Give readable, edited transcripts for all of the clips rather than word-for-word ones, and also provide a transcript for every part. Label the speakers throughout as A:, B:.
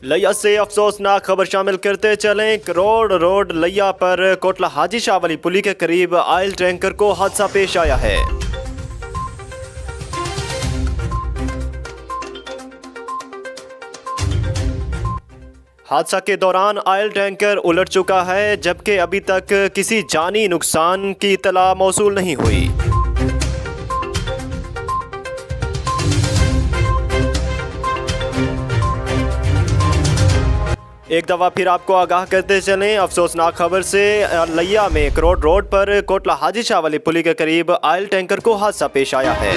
A: लिया से अफसोसनाक खबर शामिल करते चलें। करोड़ रोड लिया पर कोटला हाजी शाह वाली पुली के करीब ऑयल टैंकर को हादसा पेश आया है। हादसा के दौरान ऑयल टैंकर उलट चुका है, जबकि अभी तक किसी जानी नुकसान की इत्तला मौसूल नहीं हुई। एक दफ़ा फिर आपको आगाह करते चलें अफसोसनाक खबर से। लिया में करोड़ रोड पर कोटला हाजी शाह वाली पुली के करीब ऑयल टैंकर को हादसा पेश आया है।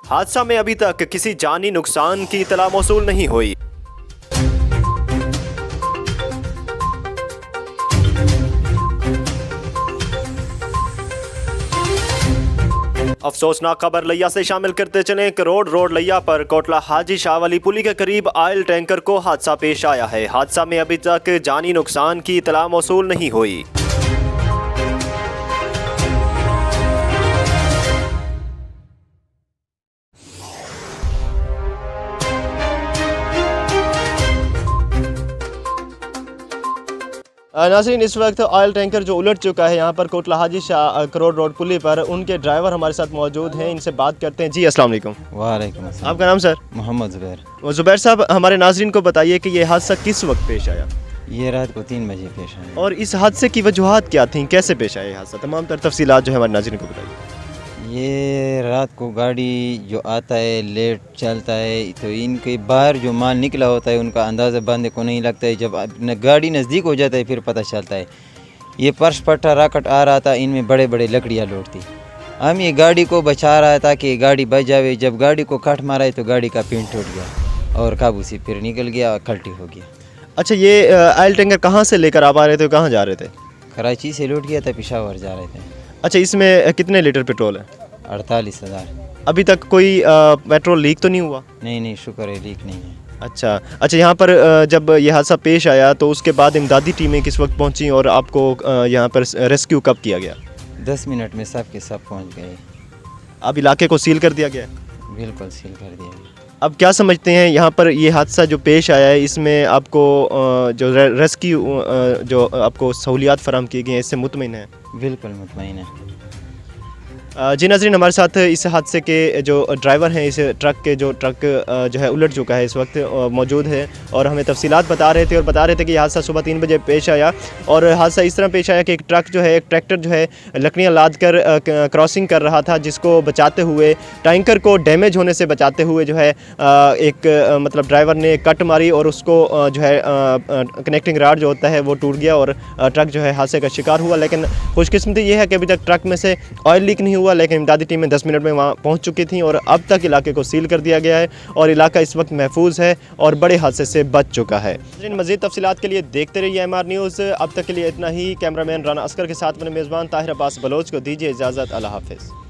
A: हादसा में अभी तक किसी जानी नुकसान की इत्तला मौसूल नहीं हुई। अफसोसनाक खबर लिया से शामिल करते चलें। करोड़ रोड लिया पर कोटला हाजी शाह वाली पुली के करीब ऑयल टैंकर को हादसा पेश आया है। हादसा में अभी तक जानी नुकसान की इत्तला मौसूल नहीं हुई। नाज़रीन, इस वक्त ऑयल टैंकर जो उलट चुका है यहाँ पर कोटला हाजी शाह करोड़ रोड पुली पर, उनके ड्राइवर हमारे साथ मौजूद हैं। इनसे बात करते हैं। जी अस्सलाम वालेकुम।
B: वालेकुम अस्सलाम।
A: आपका नाम सर?
B: मोहम्मद ज़ुबैर।
A: ज़ुबैर साहब, हमारे नाज़रीन को बताइए कि ये हादसा किस वक्त पेश आया?
B: ये रात को 3 बजे पेश आया।
A: और इस हादसे की वजूहात क्या थी, कैसे पेश आया ये हादसा? तमाम तर तफसीलात जो है हमारे नाज़रीन को बताइए।
B: ये रात को गाड़ी जो आता है लेट चलता है, तो इनके बाहर जो माल निकला होता है उनका अंदाज़ा बंदे को नहीं लगता है। जब गाड़ी नज़दीक हो जाता है फिर पता चलता है। ये पर्स पट्टा राकट आ रहा था, इनमें बड़े बड़े लकड़ियाँ लोड थी। हम ये गाड़ी को बचा रहा था कि गाड़ी बच जावे। जब गाड़ी को कट मारा है तो गाड़ी का पिन टूट गया और काबू से फिर निकल गया और कल्टी हो गया।
A: अच्छा, ये ऑयल टैंकर कहाँ से लेकर आप आ रहे थे, कहाँ जा रहे थे?
B: कराची से लौट गया था, पेशावर जा रहे थे।
A: अच्छा, इसमें कितने लीटर पेट्रोल है?
B: 48,000।
A: अभी तक कोई पेट्रोल लीक तो नहीं हुआ?
B: नहीं, शुक्र है लीक नहीं है।
A: अच्छा, यहाँ पर जब यह हादसा पेश आया तो उसके बाद इमदादी टीमें किस वक्त पहुंची और आपको यहाँ पर रेस्क्यू कब किया गया?
B: 10 मिनट में सब के सब पहुंच गए।
A: अब इलाके को सील कर दिया गया है?
B: बिल्कुल सील कर दिया गया।
A: अब क्या समझते हैं यहाँ पर ये हादसा जो पेश आया है, इसमें आपको जो रेस्क्यू जो आपको सहूलियात फराहम की गई हैं, इससे मुतमईन है?
B: बिल्कुल मुतमईन है।
A: जी नाज़रीन, हमारे साथ इस हादसे के जो ड्राइवर हैं, इस ट्रक के जो जो है उलट चुका है, इस वक्त मौजूद है और हमें तफसीलात बता रहे थे और बता रहे थे कि यह हादसा सुबह 3 बजे पेश आया। और हादसा इस तरह पेश आया कि एक ट्रक जो है, एक ट्रैक्टर जो है लकड़ियाँ लाद कर क्रॉसिंग कर रहा था, जिसको बचाते हुए, टैंकर को डैमेज होने से बचाते हुए जो है एक मतलब ड्राइवर ने कट मारी और उसको जो है कनेक्टिंग राड जो होता है वो टूट गया और ट्रक जो है हादसे का शिकार हुआ। लेकिन खुशकिस्मती ये है कि अभी तक ट्रक में से ऑयल लीक नहीं हुआ, लेकिन इमदादी टीमें 10 मिनट में वहाँ पहुँच चुकी थी और अब तक इलाके को सील कर दिया गया है और इलाका इस वक्त महफूज है और बड़े हादसे से बच चुका है। मज़ीद तफसीलात के लिए देखते रहिए MR न्यूज़। अब तक के लिए इतना ही। कैमरामैन राना अस्कर के साथ मेरे मेज़बान ताहिर अब्बास बलोच को दीजिए इजाज़त। अल्लाह हाफ़िज़।